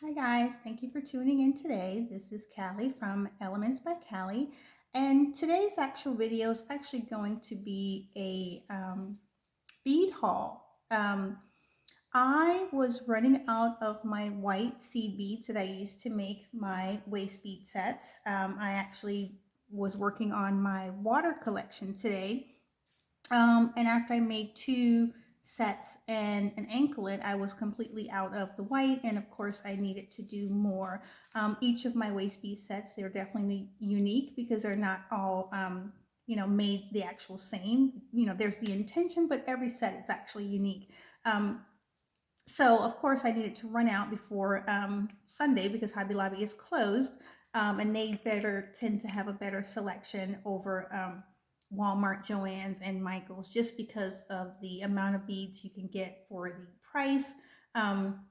Hi guys, thank you for tuning in today. This is Callie from Elements by Callie, and today's actual video is actually going to be a bead haul. I was running out of my white seed beads that I used to make my waist bead sets. I actually was working on my water collection today, and after I made two sets and an anklet, I was completely out of the white. And of course, I needed to do more. Each of my waist bead sets, they're definitely unique because they're not all, made the actual same. There's the intention, but every set is actually unique. So of course I needed to run out before Sunday because Hobby Lobby is closed, and they better tend to have a better selection over Walmart, Joann's, and Michael's just because of the amount of beads you can get for the price, um,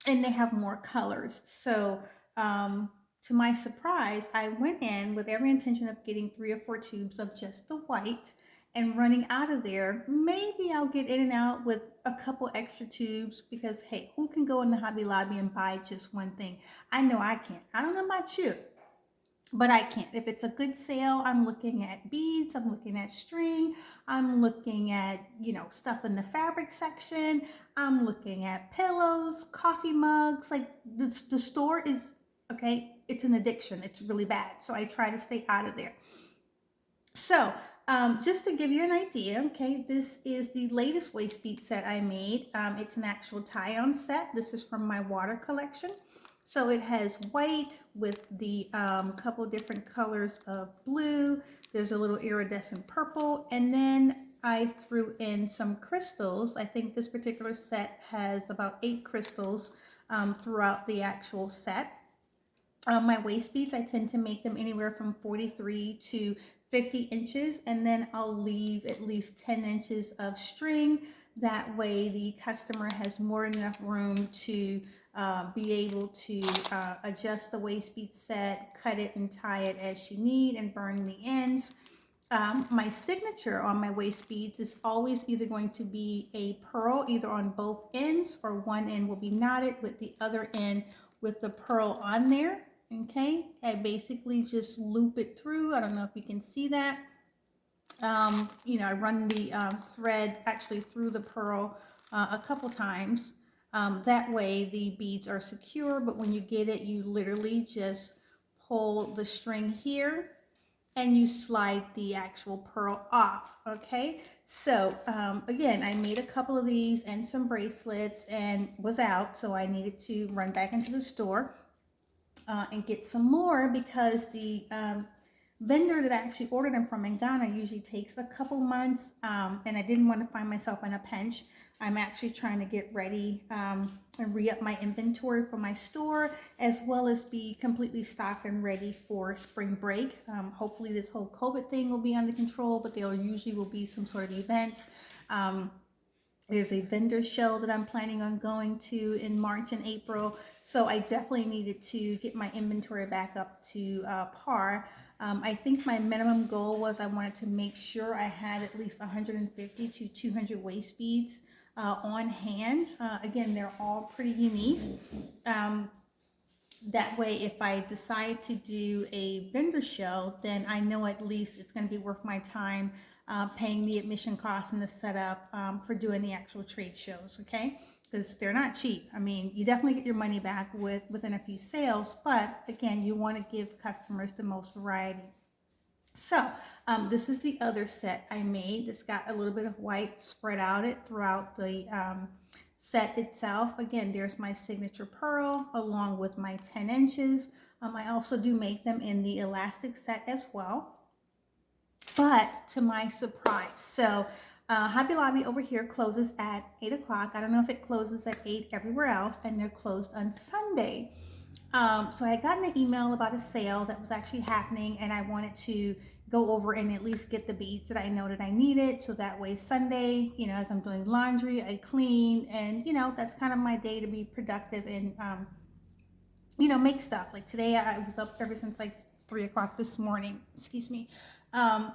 and they have more colors. So to my surprise, I went in with every intention of getting 3 or 4 tubes of just the white and running out of there. Maybe I'll get in and out with a couple extra tubes because, hey, who can go in the Hobby Lobby and buy just one thing? I know I can't. I don't know about you, but I can't. If it's a good sale, I'm looking at beads, I'm looking at string, I'm looking at, stuff in the fabric section, I'm looking at pillows, coffee mugs. Like the store is, okay, it's an addiction. It's really bad. So I try to stay out of there. So, just to give you an idea, okay, this is the latest waist bead set I made. It's an actual tie-on set. This is from my water collection. So it has white with the couple different colors of blue. There's a little iridescent purple, and then I threw in some crystals. I think this particular set has about 8 crystals throughout the actual set. My waist beads, I tend to make them anywhere from 43 to 50 inches, and then I'll leave at least 10 inches of string. That way the customer has more than enough room to be able to adjust the waist bead set, cut it and tie it as she need, and burn the ends. My signature on my waist beads is always either going to be a pearl, either on both ends, or one end will be knotted with the other end with the pearl on there. Okay, I basically just loop it through. I don't know if you can see that. I run the thread actually through the pearl a couple times. That way the beads are secure, but when you get it, you literally just pull the string here and you slide the actual pearl off. Okay, so again, I made a couple of these and some bracelets and was out, so I needed to run back into the store and get some more because the vendor that I actually ordered them from in Ghana usually takes a couple months, and I didn't want to find myself in a pinch. I'm actually trying to get ready and re-up my inventory for my store, as well as be completely stocked and ready for spring break. Hopefully this whole COVID thing will be under control, but there usually will be some sort of events. There's a vendor show that I'm planning on going to in March and April. So I definitely needed to get my inventory back up to par. I think my minimum goal was I wanted to make sure I had at least 150 to 200 waist beads on hand. Again, they're all pretty unique. That way, if I decide to do a vendor show, then I know at least it's going to be worth my time paying the admission costs and the setup for doing the actual trade shows, okay? Because they're not cheap. I mean, you definitely get your money back within a few sales, but again, you want to give customers the most variety. So this is the other set I made. It's got a little bit of white spread out it throughout the set itself. Again, there's my signature pearl along with my 10 inches. I also do make them in the elastic set as well. But to my surprise, so Hobby Lobby over here closes at 8 o'clock. I don't know if it closes at 8 everywhere else, and they're closed on Sunday. So I had gotten an email about a sale that was actually happening, and I wanted to go over and at least get the beads that I know that I needed. So that way Sunday, as I'm doing laundry, I clean, and that's kind of my day to be productive and make stuff. Like today, I was up ever since like 3 o'clock this morning. Excuse me.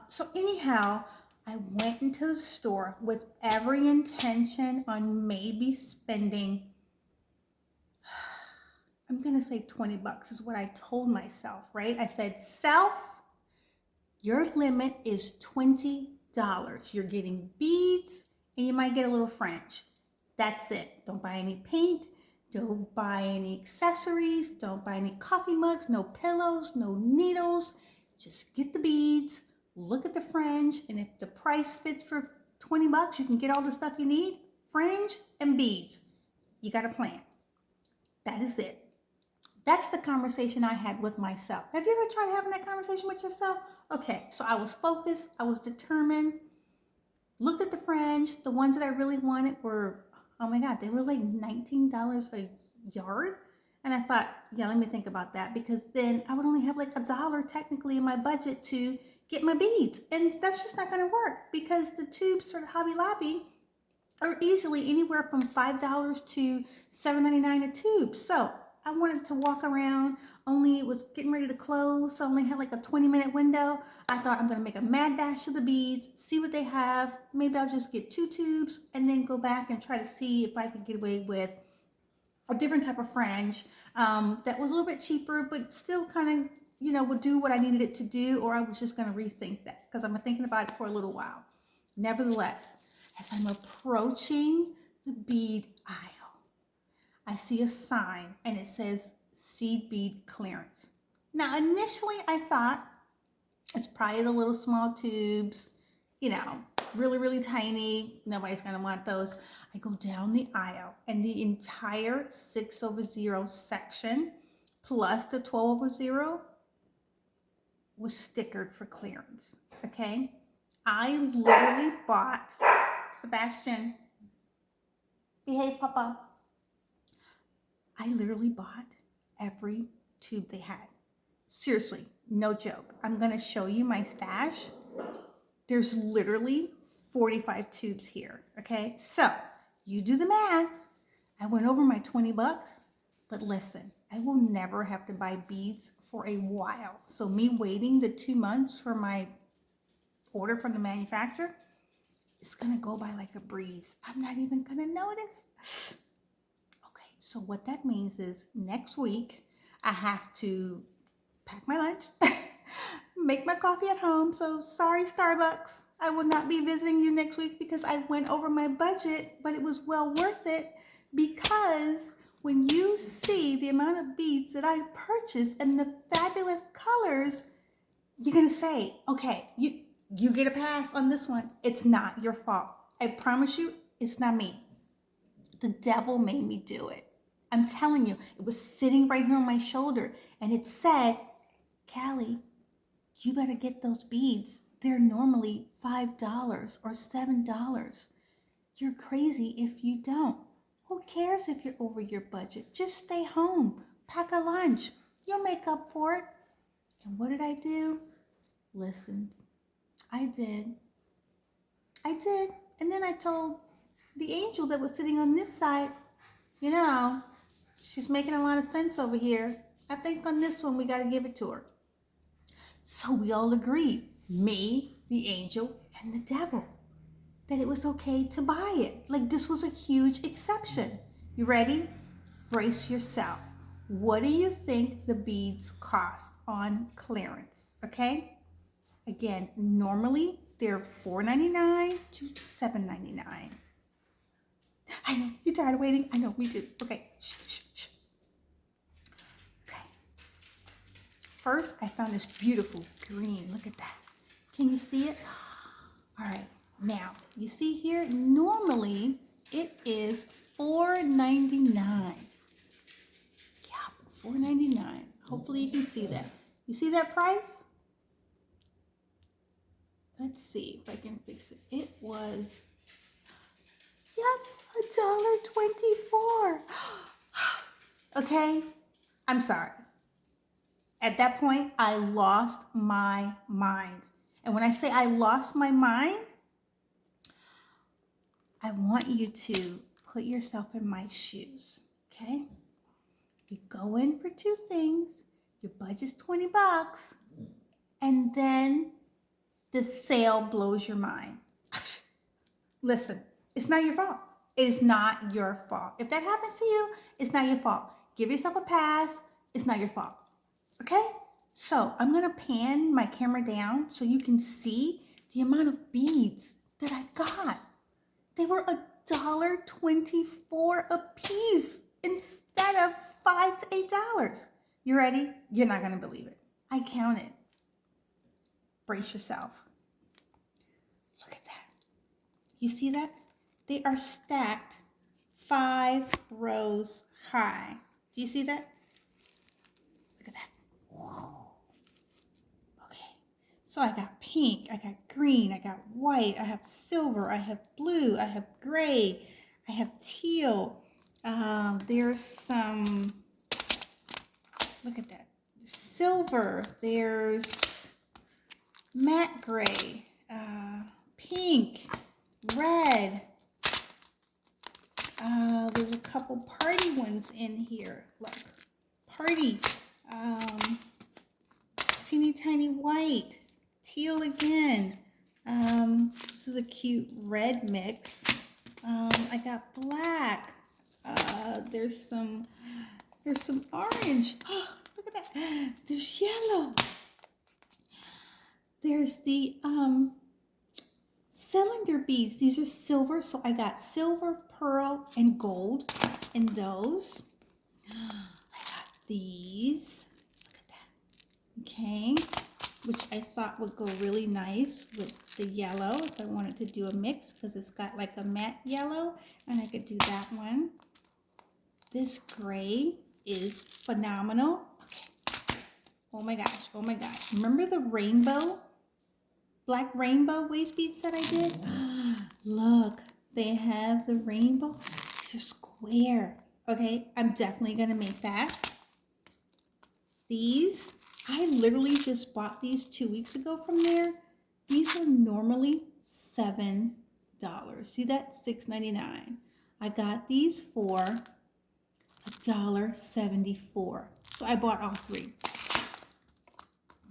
So anyhow, I went into the store with every intention on maybe spending I'm going to say 20 bucks is what I told myself, right? I said, self, your limit is $20. You're getting beads and you might get a little fringe. That's it. Don't buy any paint. Don't buy any accessories. Don't buy any coffee mugs, no pillows, no needles. Just get the beads, look at the fringe, and if the price fits for 20 bucks, you can get all the stuff you need, fringe and beads. You got a plan. That is it. That's the conversation I had with myself. Have you ever tried having that conversation with yourself? Okay, so I was focused, I was determined, looked at the fringe. The ones that I really wanted were, oh my God, they were like $19 a yard. And I thought, yeah, let me think about that, because then I would only have like $1 technically in my budget to get my beads. And that's just not gonna work, because the tubes for the Hobby Lobby are easily anywhere from $5 to $7.99 a tube. So I wanted to walk around, only it was getting ready to close, so I only had like a 20-minute window. I thought, I'm gonna make a mad dash to the beads, see what they have. Maybe I'll just get 2 tubes and then go back and try to see if I could get away with a different type of fringe that was a little bit cheaper, but still kind of, would do what I needed it to do, or I was just gonna rethink that, because I've been thinking about it for a little while. Nevertheless, as I'm approaching the bead aisle, I see a sign and it says seed bead clearance. Now, initially I thought it's probably the little small tubes, really, really tiny. Nobody's gonna want those. I go down the aisle and the entire 6/0 section plus the 12/0 was stickered for clearance, okay? I literally bought, Sebastian, behave, Papa. I literally bought every tube they had. Seriously, no joke. I'm gonna show you my stash. There's literally 45 tubes here, okay? So you do the math. I went over my 20 bucks, but listen, I will never have to buy beads for a while. So me waiting the 2 months for my order from the manufacturer, it's gonna go by like a breeze. I'm not even gonna notice. So what that means is next week, I have to pack my lunch, make my coffee at home. So sorry, Starbucks. I will not be visiting you next week because I went over my budget, but it was well worth it, because when you see the amount of beads that I purchased and the fabulous colors, you're going to say, okay, you get a pass on this one. It's not your fault. I promise you, it's not me. The devil made me do it. I'm telling you, it was sitting right here on my shoulder and it said, Callie, you better get those beads. They're normally $5 or $7. You're crazy if you don't. Who cares if you're over your budget? Just stay home, pack a lunch. You'll make up for it. And what did I do? Listen, I did. And then I told the angel that was sitting on this side, she's making a lot of sense over here. I think on this one, we got to give it to her. So we all agreed, me, the angel, and the devil, that it was okay to buy it. Like, this was a huge exception. You ready? Brace yourself. What do you think the beads cost on clearance? Okay? Again, normally they're $4.99 to $7.99. I know, you're tired of waiting? I know, me too. Okay, shh. Okay. First, I found this beautiful green. Look at that. Can you see it? All right, now, you see here, normally it is $4.99. Yeah, $4.99. Hopefully you can see that. You see that price? Let's see if I can fix it. It was, $1.24. Okay, I'm sorry. At that point, I lost my mind. And when I say I lost my mind, I want you to put yourself in my shoes, okay? You go in for 2 things, your budget's 20 bucks, and then the sale blows your mind. Listen, it's not your fault. It is not your fault. If that happens to you, it's not your fault. Give yourself a pass. It's not your fault. Okay? So I'm going to pan my camera down so you can see the amount of beads that I got. They were $1.24 a piece instead of $5 to $8. You ready? You're not going to believe it. I counted. Brace yourself. Look at that. You see that? They are stacked 5 rows high. Do you see that? Look at that. Whoa. Okay. So I got pink, I got green, I got white, I have silver, I have blue, I have gray, I have teal. There's some, look at that. Silver, there's matte gray, pink, red. There's a couple party ones in here. Look, party, teeny tiny white, teal again. This is a cute red mix. I got black. There's some orange. Oh, look at that. There's yellow. There's the cylinder beads. These are silver, so I got silver, pearl, and gold in those. I got these. Look at that. Okay, which I thought would go really nice with the yellow if I wanted to do a mix, because it's got like a matte yellow, and I could do that one. This gray is phenomenal. Okay. Oh my gosh, oh my gosh. Remember the rainbow? Black rainbow waist beads that I did? Look, they have the rainbow. These are square. Okay, I'm definitely gonna make that. These, I literally just bought these 2 weeks ago from there. These are normally $7. See that? $6.99. I got these for $1.74. So I bought all 3.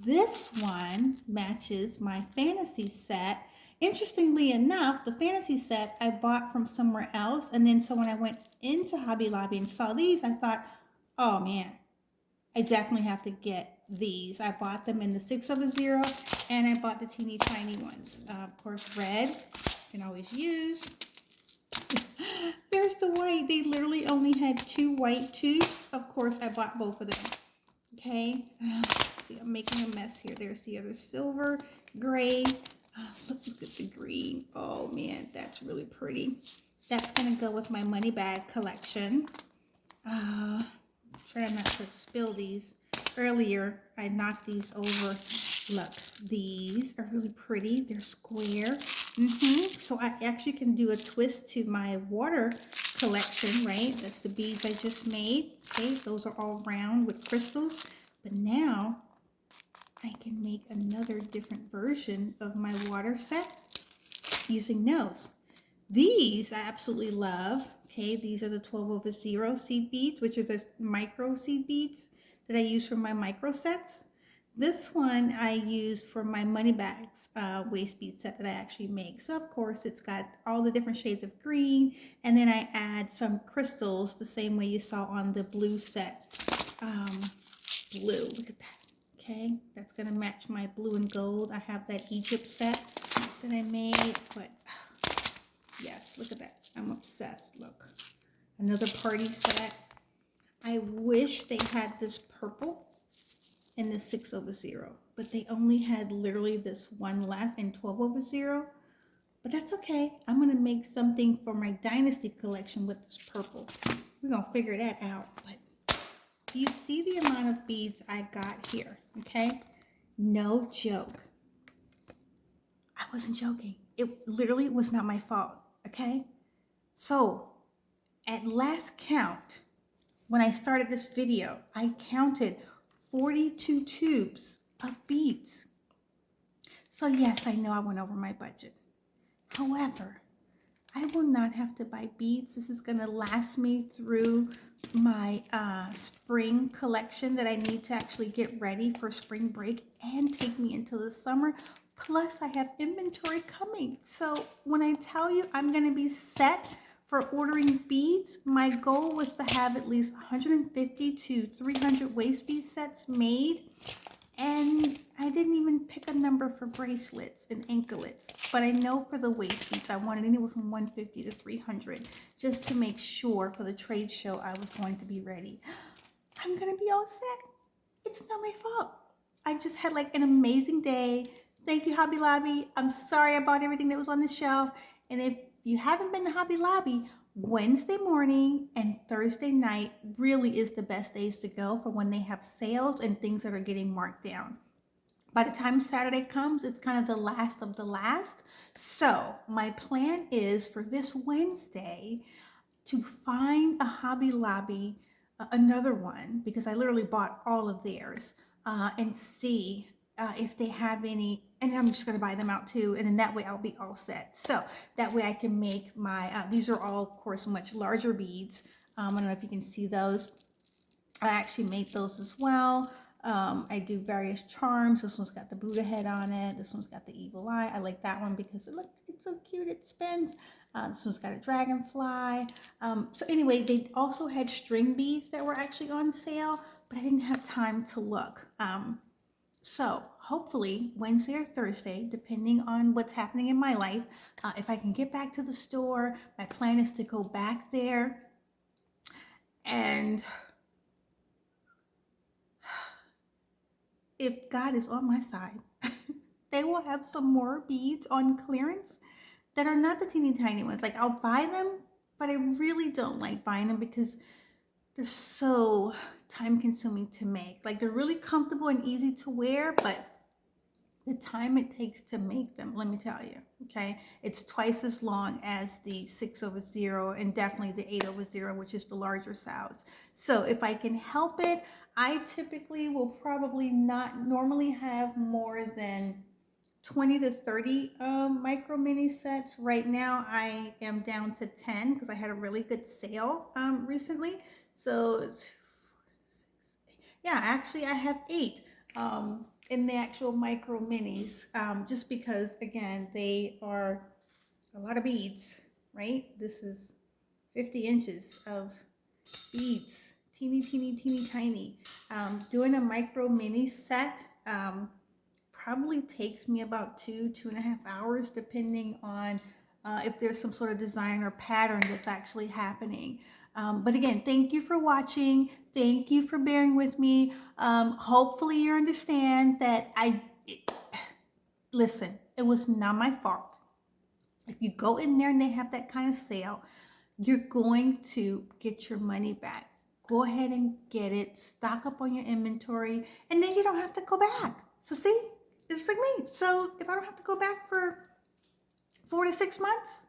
This one matches my fantasy set. Interestingly enough, the fantasy set I bought from somewhere else, and then so when I went into Hobby Lobby and saw these, I thought, oh man, I definitely have to get these. I bought them in the 6/0, and I bought the teeny tiny ones. Of course, red, you can always use. There's the white. They literally only had 2 white tubes. Of course, I bought both of them. Okay, let's see, I'm making a mess here. There's the other silver, gray. Look at the green. Oh man, that's really pretty. That's gonna go with my money bag collection. Try not to spill these. Earlier, I knocked these over. Look, these are really pretty. They're square. So I actually can do a twist to my water collection, right? That's the beads I just made. Okay, those are all round with crystals. But now I can make another different version of my water set using those. These I absolutely love. Okay, these are the 12/0 seed beads, which are the micro seed beads that I use for my micro sets. This one I use for my money bags waist bead set that I actually make. So of course it's got all the different shades of green, and then I add some crystals the same way you saw on the blue set. Blue, look at that. Okay, that's gonna match my blue and gold. I have that Egypt set that I made, but yes, look at that. I'm obsessed. Look, another party set. I wish they had this purple in the 6/0, but they only had literally this one left in 12/0. But that's okay. I'm gonna make something for my Dynasty collection with this purple. We're gonna figure that out. But do you see the amount of beads I got here? Okay, no joke. I wasn't joking. It literally was not my fault. Okay, so at last count, when I started this video, I counted 42 tubes of beads. So yes, I know I went over my budget. However, I will not have to buy beads. This is gonna last me through my spring collection that I need to actually get ready for spring break and take me into the summer. Plus I have inventory coming. So when I tell you I'm gonna be set for ordering beads, my goal was to have at least 150 to 300 waist bead sets made. And I didn't even pick a number for bracelets and anklets, but I know for the waist beads, I wanted anywhere from 150 to 300, just to make sure for the trade show I was going to be ready. I'm gonna be all set. It's not my fault. I just had like an amazing day. Thank you, Hobby Lobby. I'm sorry I bought everything that was on the shelf. And if you haven't been to Hobby Lobby, Wednesday morning and Thursday night really is the best days to go for when they have sales and things that are getting marked down. By the time Saturday comes, it's kind of the last of the last. So my plan is for this Wednesday to find a Hobby Lobby, another one, because I literally bought all of theirs, and see if they have any, and I'm just gonna buy them out too, and then that way I'll be all set. So that way I can make my, these are all, of course, much larger beads. I don't know if you can see those. I actually made those as well. I do various charms. This one's got the Buddha head on it. This one's got the evil eye. I like that one because look, it's so cute, it spins. This one's got a dragonfly. So anyway, they also had string beads that were actually on sale, but I didn't have time to look. So hopefully Wednesday or Thursday, depending on what's happening in my life, if I can get back to the store, my plan is to go back there and if God is on my side, they will have some more beads on clearance that are not the teeny tiny ones. Like I'll buy them, but I really don't like buying them because they're so time consuming to make. Like they're really comfortable and easy to wear, but the time it takes to make them, let me tell you, okay? It's twice as long as the 6/0 and definitely the 8/0, which is the larger size. So if I can help it, I typically will probably not normally have more than 20 to 30 micro mini sets. Right now I am down to 10 because I had a really good sale recently. So yeah, actually I have 8 in the actual micro minis, just because again, they are a lot of beads, right? This is 50 inches of beads, teeny, teeny, teeny, tiny. Doing a micro mini set probably takes me about 2.5 hours, depending on if there's some sort of design or pattern that's actually happening. But again, thank you for watching. Thank you for bearing with me. Hopefully you understand that listen, it was not my fault. If you go in there and they have that kind of sale, you're going to get your money back. Go ahead and get it, stock up on your inventory, and then you don't have to go back. So see, it's like me. So if I don't have to go back for 4 to 6 months,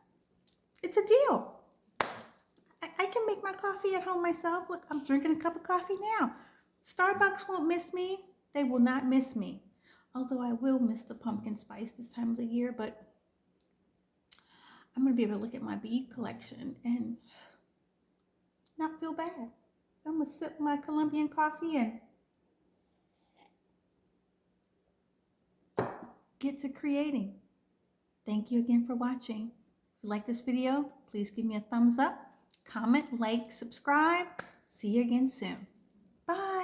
it's a deal. I can make my coffee at home myself. Look, I'm drinking a cup of coffee now. Starbucks won't miss me. They will not miss me. Although I will miss the pumpkin spice this time of the year, but I'm going to be able to look at my bead collection and not feel bad. I'm going to sip my Colombian coffee and get to creating. Thank you again for watching. If you like this video, please give me a thumbs up, comment, like, subscribe. See you again soon. Bye.